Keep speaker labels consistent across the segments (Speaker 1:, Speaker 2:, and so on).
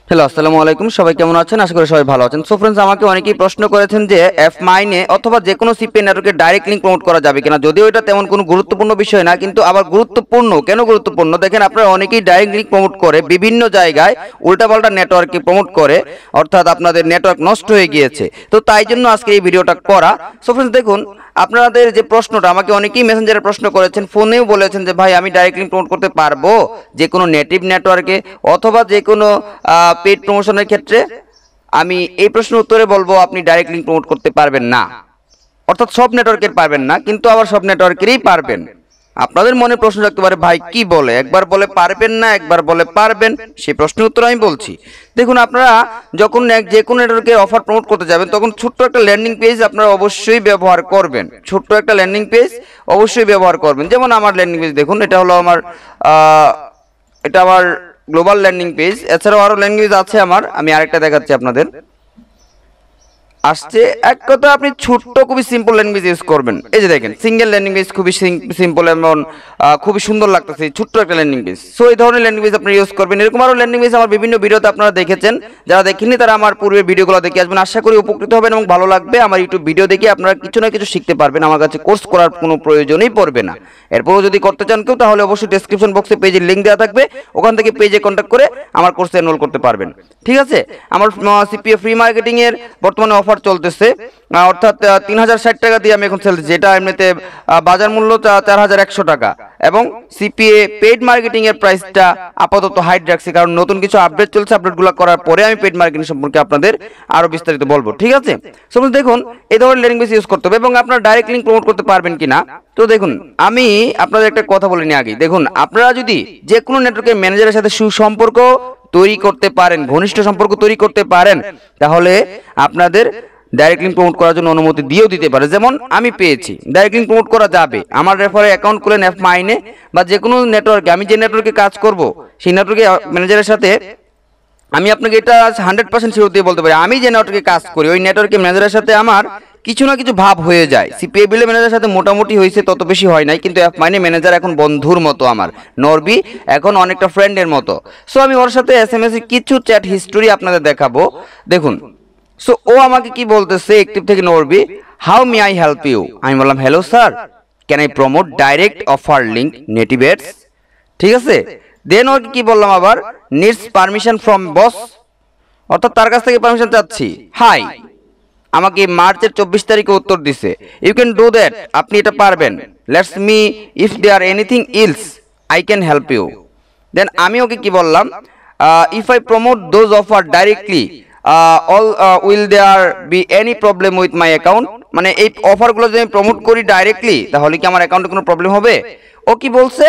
Speaker 1: Hello, আসসালামু আলাইকুম। সবাই কেমন আছেন? আশা করি সবাই ভালো আছেন। সো ফ্রেন্ডস, আমাকে অনেকেই প্রশ্ন করেছেন যে এফ মাইনে অথবা যে কোনো সিপিএ নেটওয়ার্কে ডাইরেক্ট লিংক প্রমোট করা যাবে কিনা। যদিও এটা তেমন কোনো গুরুত্বপূর্ণ বিষয় না, কিন্তু আবার গুরুত্বপূর্ণ। কেন গুরুত্বপূর্ণ? দেখেন, আপনারা অনেকেই ডাইরেক্ট লিংক প্রমোট করে বিভিন্ন জায়গায় উল্টাপাল্টা নেটওয়ার্কে প্রমোট করে, অর্থাৎ আপনাদের নেটওয়ার্ক নষ্ট হয়ে গিয়েছে। তো তাই জন্য আজকে এই ভিডিওটা করা। সো ফ্রেন্ডস, দেখুন, আপনাদের যে প্রশ্নটা, আমাকে অনেকেই মেসেঞ্জারে প্রশ্ন করেছেন, ফোনেও বলেছেন যে ভাই আমি ডাইরেক্ট লিংক প্রমোট করতে পারবো যে কোনো নেটিভ নেটওয়ার্কে অথবা যে কোনো পেড প্রমোশনের ক্ষেত্রে। আমি এই প্রশ্নের উত্তরে বলবো আপনি ডাইরেক্ট লিংক প্রমোট করতে পারবেন না, অর্থাৎ সব নেটওয়ার্কের পারবেন না, কিন্তু আবার সব নেটওয়ার্কেরই পারবেন। আপনাদের মনে প্রশ্ন রাখতে পারে, ভাই কি বলে, একবার বলে পারবেন না, একবার বলে পারবেন। সেই প্রশ্নের উত্তর আমি বলছি। দেখুন, আপনারা যখন যে কোনো নেটওয়ার্কের অফার প্রমোট করতে যাবেন, তখন ছোট্ট একটা ল্যান্ডিং পেজ আপনারা অবশ্যই ব্যবহার করবেন। ছোট্ট একটা ল্যান্ডিং পেজ অবশ্যই ব্যবহার করবেন। যেমন আমার ল্যান্ডিং পেজ দেখুন, এটা হলো আমার গ্লোবাল ল্যান্ডিং পেজ। এছাড়াও আরো ল্যান্ডিং পেজ আছে আমার, আমি আরেকটা দেখাচ্ছি আপনাদের। আসছে এক কথা, আপনি ছোট্ট খুবই সিম্পল ল্যান্ডিং পেজ ইউজ করবেন। এই যে দেখেন, সিঙ্গেল ল্যান্ডিং পেজ, খুবই সিম্পল এবং খুবই সুন্দর লাগতেছে, ছোট্ট একটা ল্যান্ডিং পেজ। সো এই ধরনের ল্যান্ডিং পেজ আপনি ইউজ করবেন। এরকম আরো ল্যান্ডিং পেজ আমার বিভিন্ন ভিডিওতে আপনারা দেখেছেন। যারা দেখেননি তারা আমার পূর্বের ভিডিওগুলো দেখে আসবেন। আশা করি উপকৃত হবেন এবং ভালো লাগবে। আমার ইউটিউব ভিডিও দেখে আপনারা কিছু না কিছু শিখতে পারবেন। আমার কাছে কোর্স করার কোনো প্রয়োজনই পড়বে না। এরপরও যদি করতে চান কেউ, তাহলে অবশ্যই ডেসক্রিপশন বক্সে পেজের লিঙ্ক দেওয়া থাকবে, ওখান থেকে পেজে কন্ট্যাক্ট করে আমার কোর্সে এনরোল করতে পারবেন। ঠিক আছে? আমার সিপিএ ফ্রি মার্কেটিং এর বর্তমানে অফার চলতেছে, অর্থাৎ 3060 টাকা দিয়ে আমি এখন সেল দিচ্ছি। এটা এমনিতে বাজার মূল্য 4100 টাকা, এবং সিপিএ পেইড মার্কেটিং এর প্রাইসটা আপাতত হাইড রাখছি, কারণ নতুন কিছু আপডেট চলছে। আপডেটগুলো করার পরে আমি পেইড মার্কেটিং সম্পর্কে আপনাদের আরো বিস্তারিত বলবো। ঠিক আছে? সো দেখুন, এই ধরনের ল্যান্ডিং পেজ ইউজ করতে হবে এবং আপনারা ডাইরেক্ট লিংক প্রমোট করতে পারবেন কিনা। তো দেখুন, আমি আপনাদের একটা কথা বলে নিই আগে। দেখুন, আপনারা যদি যে কোনো নেটওয়ার্কের ম্যানেজারের সাথে সুসম্পর্ক তৈরি করতে পারেন, ঘনিষ্ঠ সম্পর্ক তৈরি করতে পারেন, তাহলে আপনাদের ডাইরেক্ট লিংক প্রমোট করার জন্য অনুমতি দিয়েও দিতে পারে। যেমন আমি পেয়েছি, ডাইরেক্ট লিংক প্রমোট করা যাবে। আমার রেফারে অ্যাকাউন্ট খুলেন এফ মাইনে বা যে কোনো নেটওয়ার্কে, আমি যে নেটওয়ার্কে কাজ করব সেই নেটওয়ার্কে ম্যানেজারের সাথে, আমি আপনাকে এটা 100% শিওর দিয়ে বলতে পারি, আমি যে নেটওয়ার্কে কাজ করি ওই নেটওয়ার্কে ম্যানেজারের সাথে আমার কিছু না কিছু ভাব হয়ে যায়। সিপিএ বিলে ম্যানেজারের সাথে মোটামুটি হয়েছে, তত বেশি হয় নাই, কিন্তু এফ মাইনে ম্যানেজার এখন বন্ধুর মতো, আমার নরবি এখন অনেকটা ফ্রেন্ডের মতো। সো আমি ওর সাথে এসএমএস এ কিছু চ্যাট হিস্টোরি আপনাদের দেখাবো। দেখুন, সো ও আমাকে কি বলতেছে, অ্যাক্টিভ থেকে নরবি, how may I help you. আমি বললাম, hello sir, can I promote direct offer link native ads. ঠিক আছে? দেন ওকে কি বললাম আবার, নিডস পারমিশন ফ্রম বস, অর্থাৎ তার কাছ থেকে পারমিশন চাচ্ছি। হাই, আমাকে মার্চের 24 তারিখে উত্তর দিছে, ইউ ক্যান ডু দ্যাট, আপনি এটা পারবেন। Let's me if there anything else I can help you. Then আমি ওকে কি বললাম, if I promote those offer directly will there be any problem with my account. মানে এই অফারগুলো যদি আমি প্রমোট করি ডাইরেক্টলি, তাহলে কি আমার অ্যাকাউন্টে কোনো প্রবলেম হবে? ও কি বলছে,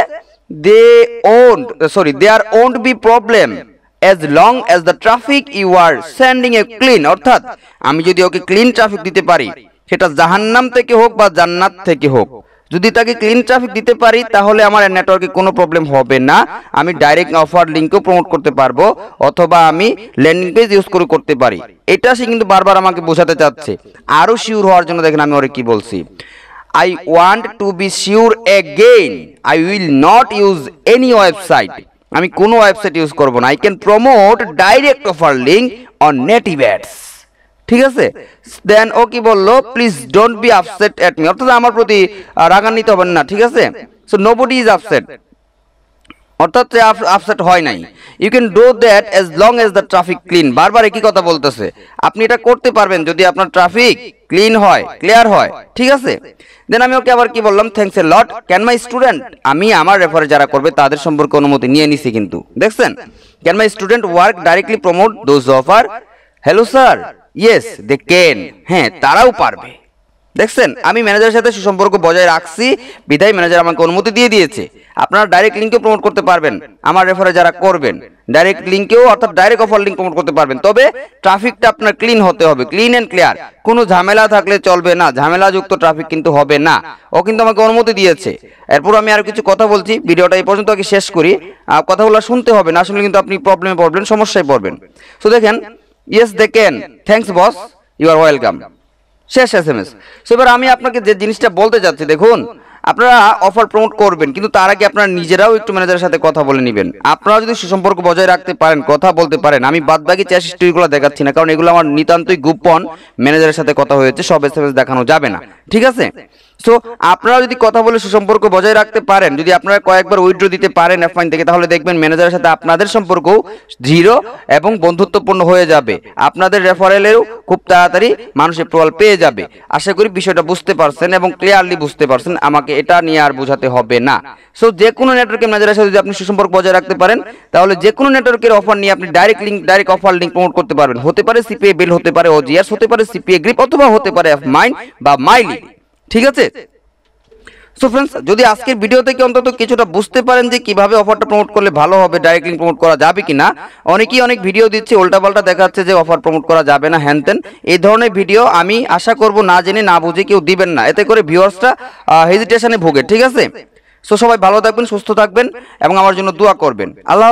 Speaker 1: there won't be problem as long as the traffic you are sending a clean, অর্থাৎ আমি যদি ওকে ক্লিন ট্রাফিক দিতে পারি, সেটা জাহান্নাম থেকে হোক বা জান্নাত থেকে হোক, যদি তাকে ক্লিন ট্রাফিক দিতে পারি, তাহলে আমার নেটওয়ার্কে কোনো প্রবলেম হবে না। আমি ডাইরেক্ট অফার লিঙ্কও প্রমোট করতে পারবো, অথবা আমি ল্যান্ডিং পেজ ইউজ করে করতে পারি। এটা সে কিন্তু বারবার আমাকে বোঝাতে চাচ্ছে। আরো শিওর হওয়ার জন্য দেখেন আমি ওরে কি বলছি, I want to be sure again, I will not use any website, আমি কোনো ওয়েবসাইট ইউজ করব না। I can promote direct offer link on native ads। ঠিক আছে? দেন ও কি বললো, please don't be upset at me, অর্থাৎ আমার প্রতি রাগান্বিত হবেন না। ঠিক আছে? সো নোবডি ইজ আপসেট, অর্থাৎ আপসেট হয় নাই। You can do that as long as the traffic clean, বারবার একই কথা বলতেছে। আপনি এটা করতে পারবেন যদি আপনার ট্রাফিক ক্লিন হয়, ক্লিয়ার হয়। ঠিক আছে? দেন আমি ওকে আবার কি বললাম, thanks a lot, can my student, আমি আমার রেফারে যারা করবে তাদের সম্পর্কে অনুমতি নিয়ে নিছি কিন্তু, দেখছেন? Can my student work directly promote those offer. Hello sir, yes they can, হ্যাঁ তারাও পারবে। দেখছেন, আমি ম্যানেজারের সাথে সুসম্পর্ক বজায় রাখছি, বিধায় ম্যানেজার আমাকে অনুমতি দিয়ে দিয়েছে। আপনারা ডাইরেক্ট লিঙ্কেও প্রমোট করতে পারবেন, আমার রেফারে যারা করবেন ডাইরেক্ট লিঙ্কেও, অর্থাৎ ডাইরেক্ট অফার লিঙ্ক প্রমোট করতে পারবেন। তবে ট্রাফিকটা আপনার ক্লিন হতে হবে, ক্লিন এন্ড ক্লিয়ার। কোনো ঝামেলা থাকলে চলবে না, ঝামেলাযুক্ত ট্রাফিক কিন্তু হবে না। ও কিন্তু আমাকে অনুমতি দিয়েছে। এরপর আমি আর কিছু কথা বলছি, ভিডিওটা এই পর্যন্ত আগে শেষ করি। কথাগুলো শুনতে হবে, না শুনলে কিন্তু আপনি প্রবলেমে পড়বেন, সমস্যায় পড়বেন। সো দেখেন, yes they can, thanks boss, you are welcome. শেষ এসএমএস। সো এবার আমি আপনাকে যে জিনিসটা বলতে চাচ্ছি, দেখুন, আপনারা অফার প্রমোট করবেন, কিন্তু তার আগে আপনারা নিজেরাও একটু ম্যানেজারের সাথে কথা বলে নেবেন। আপনারা যদি সুসম্পর্ক বজায় রাখতে পারেন, কথা বলতে পারেন, আমি বাদবাকি চ্যাট হিস্ট্রিগুলো দেখাচ্ছি না, কারণ এগুলো আমার নিতান্তই গোপন, ম্যানেজারের সাথে কথা হয়েছে, সব এসএমএস দেখানো যাবে না, ঠিক আছে? সো আপনারা যদি কথা বলে সুসম্পর্ক বজায় রাখতে পারেন, যদি আপনারা কয়েকবার উইথড্র দিতে পারেন অ্যাপমাইন থেকে, তাহলে দেখবেন ম্যানেজারের সাথে আপনাদের সম্পর্ক জিরো এবং বন্ধুত্বপূর্ণ হয়ে যাবে। আপনাদের রেফারেলেও খুব তাড়াতাড়ি মানুষ অ্যাপ্রুভাল পেয়ে যাবে। আশা করি বিষয়টা বুঝতে পারছেন এবং ক্লিয়ারলি বুঝতে পারছেন, আমাকে এটা নিয়ে আর বোঝাতে হবে না। সো যে কোনো নেটওয়ার্কের ম্যানেজারের সাথে যদি আপনি সুসম্পর্ক বজায় রাখতে পারেন, তাহলে যে কোনো নেটওয়ার্কের অফার নিয়ে আপনি ডাইরেক্ট অফার লিঙ্ক প্রমোট করতে পারবেন। হতে পারে সিপিএ বিল, হতে পারে ওজিআরস, হতে পারে সিপিএ গ্রিপ, অথবা হতে পারে মাইন বা মাইলি, ঠিক আছে? সো ফ্রেন্ডস, যদি আজকের ভিডিও থেকে অন্তত কিছুটা বুঝতে পারেন যে কিভাবে অফারটা প্রমোট করলে ভালো হবে, ডাইরেক্ট লিঙ্ক প্রমোট করা যাবে কিনা। অনেকেই অনেক ভিডিও দিচ্ছে, উল্টাপাল্টা দেখাচ্ছে যে অফার প্রমোট করা যাবে না, হ্যানতেন। এই ধরনের ভিডিও আমি আশা করব না জেনে না বুঝে কেউ দিবেন না, এতে করে ভিউয়ার্সরা হেজিটেশনে ভোগে, ঠিক আছে? সো সবাই ভালো থাকবেন, সুস্থ থাকবেন এবং আমার জন্য দোয়া করবেন। আল্লাহ।